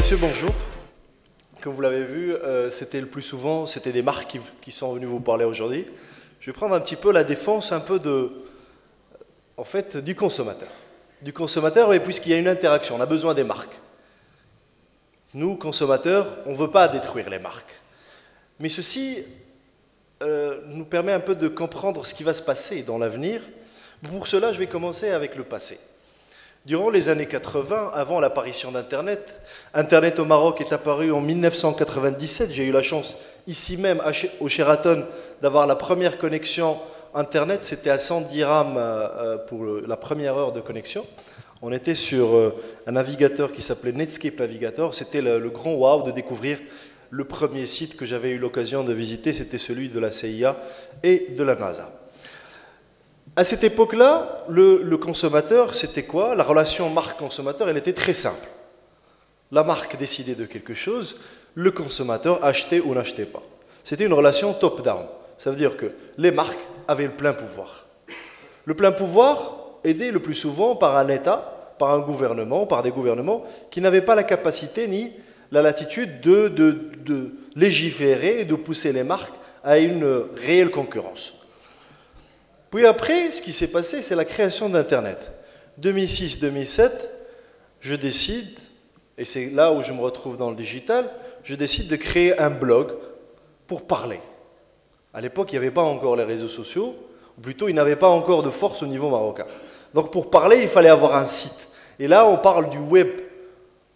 messieurs, bonjour. Comme vous l'avez vu, c'était le plus souvent, c'était des marques qui sont venues vous parler aujourd'hui. Je vais prendre un petit peu la défense un peu du consommateur. Du consommateur, et puisqu'il y a une interaction, on a besoin des marques. Nous, consommateurs, on ne veut pas détruire les marques. Mais ceci nous permet un peu de comprendre ce qui va se passer dans l'avenir. Pour cela, je vais commencer avec le passé. Durant les années 80, avant l'apparition d'Internet, Internet au Maroc est apparu en 1997. J'ai eu la chance, ici même, au Sheraton, d'avoir la première connexion Internet. C'était à 100 dirhams pour la première heure de connexion. On était sur un navigateur qui s'appelait Netscape Navigator. C'était le grand wow de découvrir le premier site que j'avais eu l'occasion de visiter. C'était celui de la CIA et de la NASA. À cette époque-là, le consommateur, c'était quoi? La relation marque-consommateur, elle était très simple. La marque décidait de quelque chose, le consommateur achetait ou n'achetait pas. C'était une relation top-down. Ça veut dire que les marques avaient le plein pouvoir. Le plein pouvoir aidé le plus souvent par un État, par un gouvernement, par des gouvernements qui n'avaient pas la capacité ni la latitude de légiférer et de pousser les marques à une réelle concurrence. Puis après, ce qui s'est passé, c'est la création d'Internet. 2006-2007, je décide, et c'est là où je me retrouve dans le digital, je décide de créer un blog pour parler. À l'époque, il n'y avait pas encore les réseaux sociaux, ou plutôt, il n'avait pas encore de force au niveau marocain. Donc pour parler, il fallait avoir un site. Et là, on parle du web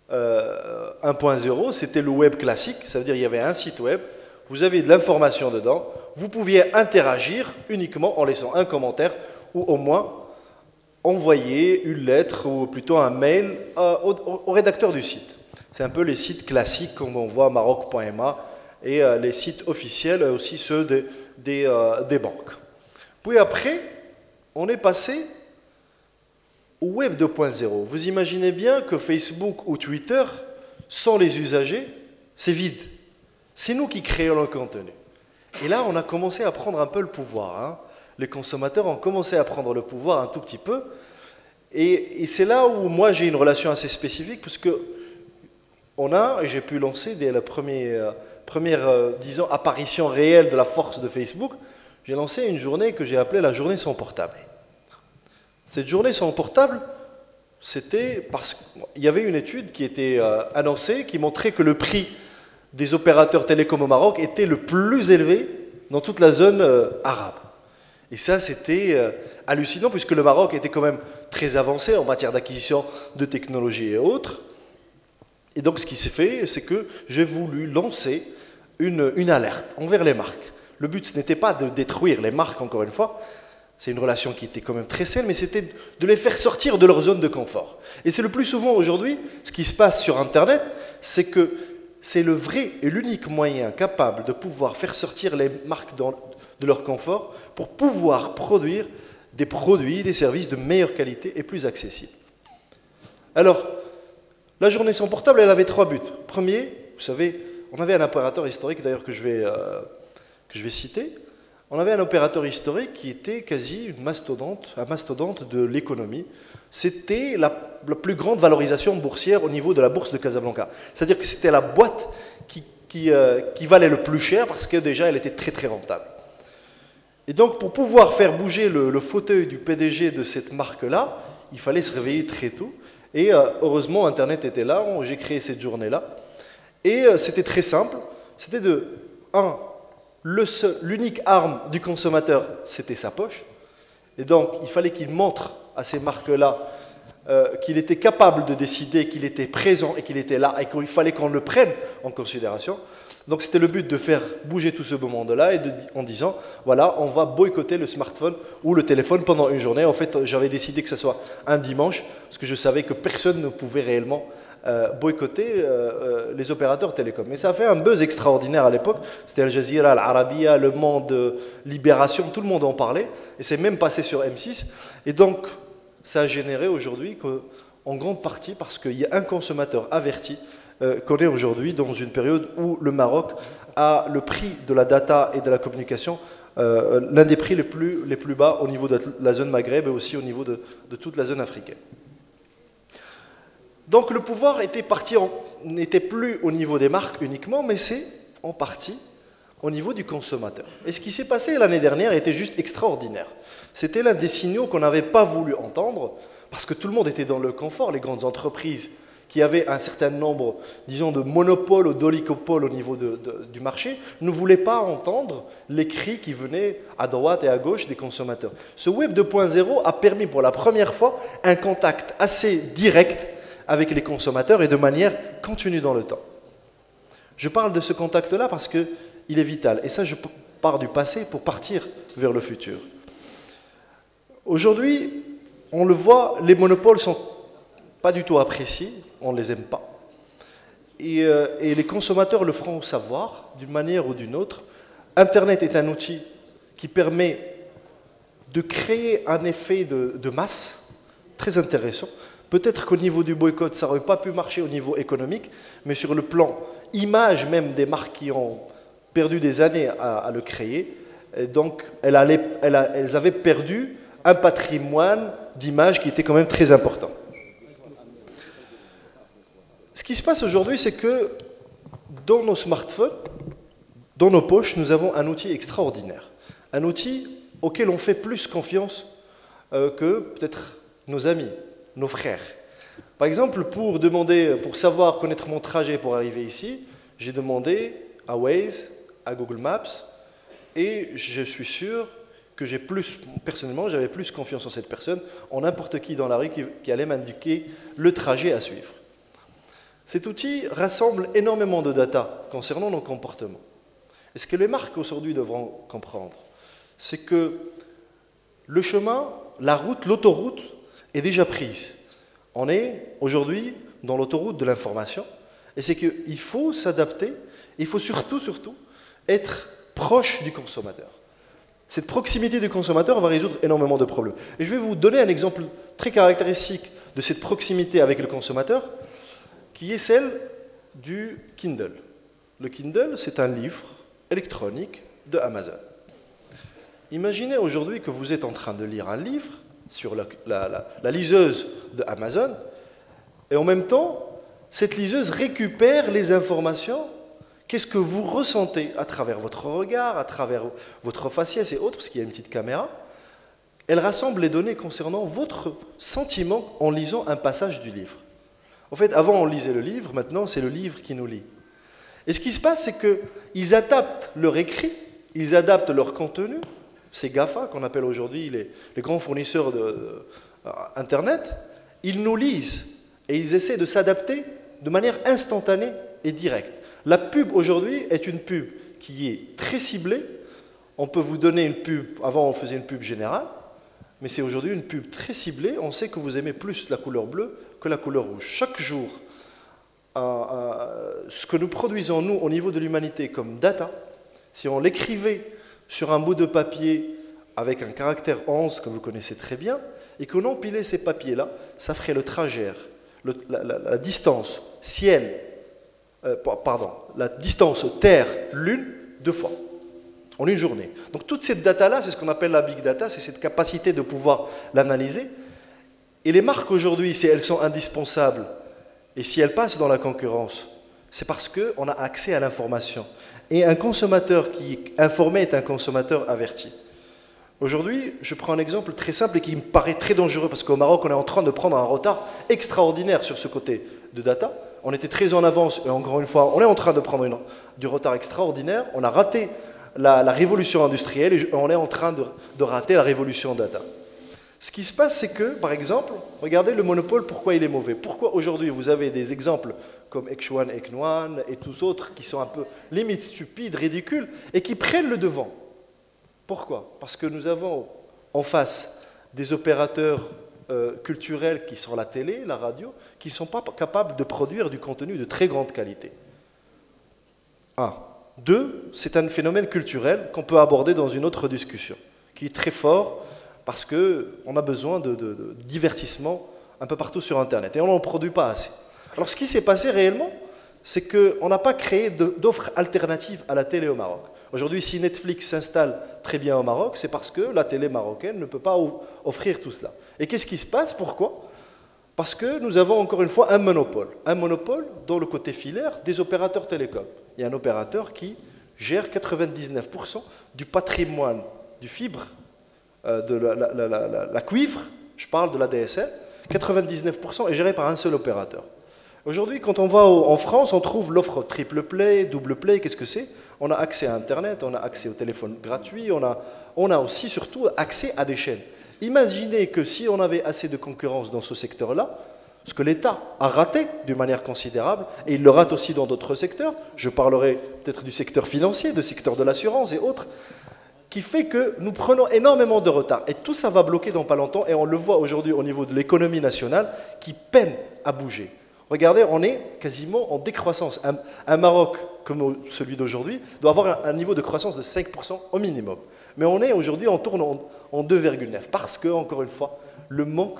1.0, c'était le web classique, ça veut dire qu'il y avait un site web, vous avez de l'information dedans, vous pouviez interagir uniquement en laissant un commentaire ou au moins envoyer une lettre ou plutôt un mail au rédacteur du site. C'est un peu les sites classiques comme on voit maroc.ma et les sites officiels, aussi ceux des banques. Puis après, on est passé au web 2.0. Vous imaginez bien que Facebook ou Twitter, sans les usagers, c'est vide. C'est nous qui créons le contenu. Et là, on a commencé à prendre un peu le pouvoir. Hein. Les consommateurs ont commencé à prendre le pouvoir un tout petit peu. Et c'est là où moi, j'ai une relation assez spécifique, parce que et j'ai pu lancer dès la première disons, apparition réelle de la force de Facebook, j'ai lancé une journée que j'ai appelée la journée sans portable. Cette journée sans portable, c'était parce qu'il y avait une étude qui était annoncée, qui montrait que le prix des opérateurs télécoms au Maroc était le plus élevé dans toute la zone arabe. Et ça, c'était hallucinant, puisque le Maroc était quand même très avancé en matière d'acquisition de technologies et autres. Et donc, ce qui s'est fait, c'est que j'ai voulu lancer une alerte envers les marques. Le but, ce n'était pas de détruire les marques, encore une fois. C'est une relation qui était quand même très saine, mais c'était de les faire sortir de leur zone de confort. Et c'est le plus souvent aujourd'hui, ce qui se passe sur Internet, c'est que c'est le vrai et l'unique moyen capable de pouvoir faire sortir les marques de leur confort pour pouvoir produire des produits, des services de meilleure qualité et plus accessibles. Alors, la journée sans portable, elle avait 3 buts. Premier, vous savez, on avait un opérateur historique, d'ailleurs que je vais citer. On avait un opérateur historique qui était quasi un mastodonte de l'économie. C'était la plus grande valorisation boursière au niveau de la bourse de Casablanca. C'est-à-dire que c'était la boîte qui valait le plus cher parce que déjà elle était très très rentable. Et donc pour pouvoir faire bouger le fauteuil du PDG de cette marque-là, il fallait se réveiller très tôt. Et heureusement Internet était là, j'ai créé cette journée-là. Et c'était très simple, c'était l'unique arme du consommateur, c'était sa poche. Et donc, il fallait qu'il montre à ces marques-là qu'il était capable de décider, qu'il était présent et qu'il était là, et qu'il fallait qu'on le prenne en considération. Donc, c'était le but de faire bouger tout ce beau monde-là, en disant, voilà, on va boycotter le smartphone ou le téléphone pendant une journée. En fait, j'avais décidé que ce soit un dimanche, parce que je savais que personne ne pouvait réellement boycotter les opérateurs télécoms. Mais ça a fait un buzz extraordinaire à l'époque. C'était Al Jazeera, Al Arabiya, Le Monde, Libération, tout le monde en parlait. Et c'est même passé sur M6. Et donc, ça a généré aujourd'hui, en grande partie, parce qu'il y a un consommateur averti qu'on est aujourd'hui dans une période où le Maroc a le prix de la data et de la communication, l'un des prix les plus bas au niveau de la zone Maghreb et aussi au niveau de toute la zone africaine. Donc le pouvoir n'était plus au niveau des marques uniquement, mais c'est en partie au niveau du consommateur. Et ce qui s'est passé l'année dernière était juste extraordinaire. C'était l'un des signaux qu'on n'avait pas voulu entendre, parce que tout le monde était dans le confort, les grandes entreprises qui avaient un certain nombre, disons, de monopoles ou d'oligopoles au niveau du marché, ne voulaient pas entendre les cris qui venaient à droite et à gauche des consommateurs. Ce Web 2.0 a permis pour la première fois un contact assez direct avec les consommateurs et de manière continue dans le temps. Je parle de ce contact-là parce qu'il est vital. Et ça, je pars du passé pour partir vers le futur. Aujourd'hui, on le voit, les monopoles ne sont pas du tout appréciés, on ne les aime pas. Et les consommateurs le feront savoir, d'une manière ou d'une autre. Internet est un outil qui permet de créer un effet de masse très intéressant. Peut-être qu'au niveau du boycott, ça n'aurait pas pu marcher au niveau économique, mais sur le plan image même des marques qui ont perdu des années à le créer, et donc elles avaient perdu un patrimoine d'image qui était quand même très important. Ce qui se passe aujourd'hui, c'est que dans nos smartphones, dans nos poches, nous avons un outil extraordinaire. Un outil auquel on fait plus confiance que peut-être nos amis, nos frères. Par exemple, pour savoir connaître mon trajet pour arriver ici, j'ai demandé à Waze, à Google Maps, et je suis sûr que personnellement, j'avais plus confiance en cette personne, en n'importe qui dans la rue qui allait m'indiquer le trajet à suivre. Cet outil rassemble énormément de data concernant nos comportements. Et ce que les marques aujourd'hui devront comprendre, c'est que le chemin, la route, l'autoroute est déjà prise. On est aujourd'hui dans l'autoroute de l'information, et c'est qu'il faut s'adapter, il faut surtout être proche du consommateur. Cette proximité du consommateur va résoudre énormément de problèmes. Et je vais vous donner un exemple très caractéristique de cette proximité avec le consommateur, qui est celle du Kindle. Le Kindle, c'est un livre électronique de Amazon. Imaginez aujourd'hui que vous êtes en train de lire un livre sur la liseuse de Amazon, et en même temps, cette liseuse récupère les informations. Qu'est-ce que vous ressentez à travers votre regard, à travers votre faciès et autres, parce qu'il y a une petite caméra. Elle rassemble les données concernant votre sentiment en lisant un passage du livre. En fait, avant, on lisait le livre, maintenant, c'est le livre qui nous lit. Et ce qui se passe, c'est qu'ils adaptent leur écrit, ils adaptent leur contenu. Ces GAFA, qu'on appelle aujourd'hui les grands fournisseurs d'Internet, ils nous lisent et ils essaient de s'adapter de manière instantanée et directe. La pub aujourd'hui est une pub qui est très ciblée. On peut vous donner une pub, avant on faisait une pub générale, mais c'est aujourd'hui une pub très ciblée. On sait que vous aimez plus la couleur bleue que la couleur rouge. Chaque jour, ce que nous produisons, nous, au niveau de l'humanité, comme data, si on l'écrivait sur un bout de papier avec un caractère 11, que vous connaissez très bien, et qu'on empilait ces papiers-là, ça ferait le trajet, la distance la distance Terre-Lune 2 fois, en une journée. Donc toute cette data-là, c'est ce qu'on appelle la big data, c'est cette capacité de pouvoir l'analyser. Et les marques aujourd'hui, si elles sont indispensables, et si elles passent dans la concurrence, c'est parce qu'on a accès à l'information. Et un consommateur qui est informé est un consommateur averti. Aujourd'hui, je prends un exemple très simple et qui me paraît très dangereux, parce qu'au Maroc, on est en train de prendre un retard extraordinaire sur ce côté de data. On était très en avance, et encore une fois, on est en train de prendre du retard extraordinaire. On a raté la révolution industrielle et on est en train de rater la révolution data. Ce qui se passe, c'est que, par exemple, regardez le monopole, pourquoi il est mauvais. Pourquoi aujourd'hui vous avez des exemples comme Ekchouan, Eknouan et tous autres qui sont un peu limite stupides, ridicules, et qui prennent le devant. Pourquoi? Parce que nous avons en face des opérateurs culturels qui sont la télé, la radio, qui ne sont pas capables de produire du contenu de très grande qualité. 1. 2, c'est un phénomène culturel qu'on peut aborder dans une autre discussion, qui est très fort parce qu'on a besoin de divertissement un peu partout sur Internet, et on n'en produit pas assez. Alors ce qui s'est passé réellement, c'est qu'on n'a pas créé d'offres alternatives à la télé au Maroc. Aujourd'hui, si Netflix s'installe très bien au Maroc, c'est parce que la télé marocaine ne peut pas offrir tout cela. Et qu'est-ce qui se passe? Pourquoi? Parce que nous avons encore une fois un monopole. Un monopole dans le côté filaire des opérateurs télécoms. Il y a un opérateur qui gère 99% du patrimoine du fibre, de la cuivre, je parle de la DSL, 99% est géré par un seul opérateur. Aujourd'hui, quand on va en France, on trouve l'offre triple play, double play, qu'est-ce que c'est? On a accès à Internet, on a accès au téléphone gratuit, on a aussi surtout accès à des chaînes. Imaginez que si on avait assez de concurrence dans ce secteur-là, ce que l'État a raté d'une manière considérable, et il le rate aussi dans d'autres secteurs, je parlerai peut-être du secteur financier, du secteur de l'assurance et autres, qui fait que nous prenons énormément de retard. Et tout ça va bloquer dans pas longtemps, et on le voit aujourd'hui au niveau de l'économie nationale, qui peine à bouger. Regardez, on est quasiment en décroissance. Un Maroc comme celui d'aujourd'hui doit avoir un niveau de croissance de 5% au minimum. Mais on est aujourd'hui, on tourne en 2,9 parce que, encore une fois, le manque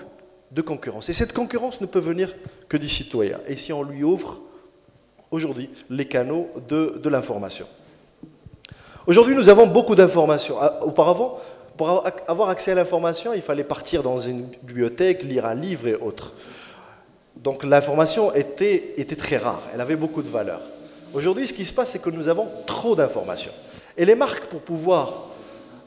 de concurrence. Et cette concurrence ne peut venir que des citoyens. Et si on lui ouvre aujourd'hui les canaux de l'information. Aujourd'hui, nous avons beaucoup d'informations. Auparavant, pour avoir accès à l'information, il fallait partir dans une bibliothèque, lire un livre et autres. Donc l'information était très rare, elle avait beaucoup de valeur. Aujourd'hui, ce qui se passe, c'est que nous avons trop d'informations. Et les marques, pour pouvoir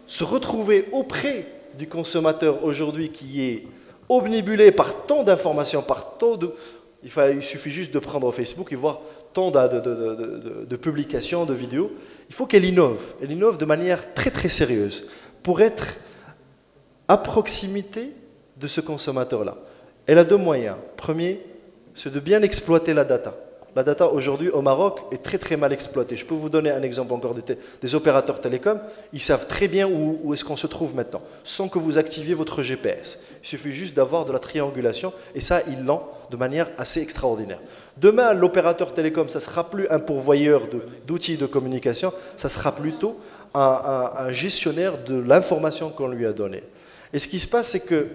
se retrouver auprès du consommateur aujourd'hui qui est omnibulé par tant d'informations, par tant de... Il suffit juste de prendre Facebook et voir tant de publications, de vidéos. Il faut qu'elle innove. Elle innove de manière très très sérieuse pour être à proximité de ce consommateur-là. Elle a deux moyens. Premier, c'est de bien exploiter la data. La data aujourd'hui au Maroc est très très mal exploitée. Je peux vous donner un exemple encore des opérateurs télécoms. Ils savent très bien où est-ce qu'on se trouve maintenant, sans que vous activiez votre GPS. Il suffit juste d'avoir de la triangulation, et ça, ils l'ont de manière assez extraordinaire. Demain, l'opérateur télécom, ça ne sera plus un pourvoyeur d'outils de communication, ça sera plutôt un gestionnaire de l'information qu'on lui a donnée. Et ce qui se passe, c'est que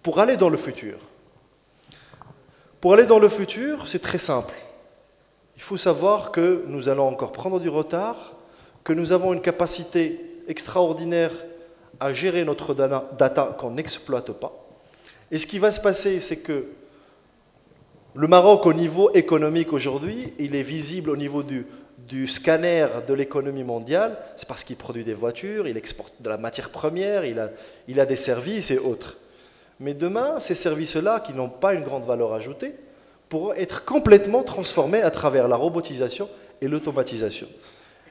pour aller dans le futur, c'est très simple. Il faut savoir que nous allons encore prendre du retard, que nous avons une capacité extraordinaire à gérer notre data qu'on n'exploite pas. Et ce qui va se passer, c'est que le Maroc, au niveau économique aujourd'hui, il est visible au niveau du scanner de l'économie mondiale. C'est parce qu'il produit des voitures, il exporte de la matière première, il a des services et autres. Mais demain, ces services-là, qui n'ont pas une grande valeur ajoutée, pourront être complètement transformés à travers la robotisation et l'automatisation.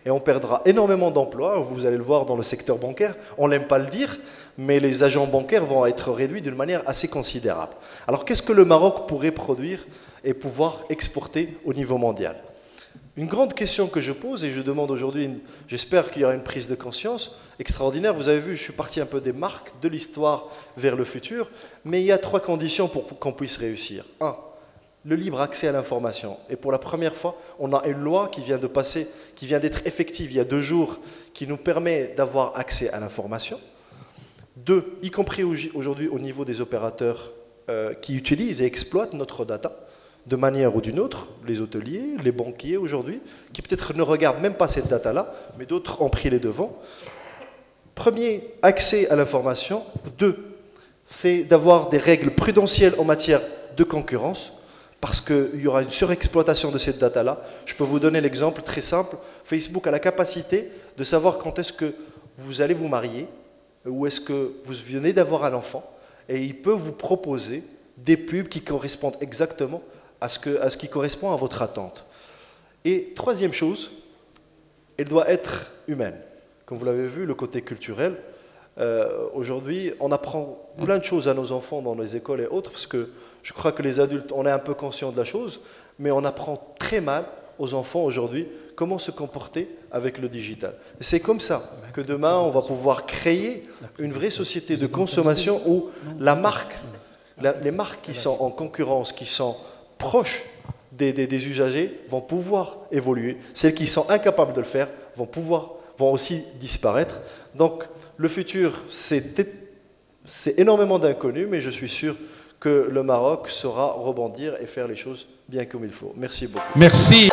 Et on perdra énormément d'emplois, vous allez le voir dans le secteur bancaire, on n'aime pas le dire, mais les agents bancaires vont être réduits d'une manière assez considérable. Alors qu'est-ce que le Maroc pourrait produire et pouvoir exporter au niveau mondial? Une grande question que je pose, et je demande aujourd'hui, j'espère qu'il y aura une prise de conscience extraordinaire. Vous avez vu, je suis parti un peu des marques, de l'histoire vers le futur, mais il y a trois conditions pour qu'on puisse réussir. Un, le libre accès à l'information. Et pour la première fois, on a une loi qui vient de passer, qui vient d'être effective il y a 2 jours, qui nous permet d'avoir accès à l'information. Deux, y compris aujourd'hui au niveau des opérateurs qui utilisent et exploitent notre data, de manière ou d'une autre, les hôteliers, les banquiers aujourd'hui, qui peut-être ne regardent même pas cette data-là, mais d'autres ont pris les devants. Premier, accès à l'information. Deux, c'est d'avoir des règles prudentielles en matière de concurrence, parce qu'il y aura une surexploitation de cette data-là. Je peux vous donner l'exemple très simple. Facebook a la capacité de savoir quand est-ce que vous allez vous marier, ou est-ce que vous venez d'avoir un enfant, et il peut vous proposer des pubs qui correspondent exactement à ce qui correspond à votre attente. Et troisième chose, elle doit être humaine. Comme vous l'avez vu, le côté culturel. Aujourd'hui, on apprend plein de choses à nos enfants dans les écoles et autres, parce que je crois que les adultes, on est un peu conscients de la chose, mais on apprend très mal aux enfants aujourd'hui comment se comporter avec le digital. C'est comme ça que demain, on va pouvoir créer une vraie société de consommation où les marques qui sont en concurrence, qui sont proches des usagers, vont pouvoir évoluer. Celles qui sont incapables de le faire vont aussi disparaître. Donc, le futur, c'est énormément d'inconnus, mais je suis sûr que le Maroc saura rebondir et faire les choses bien comme il faut. Merci beaucoup. Merci.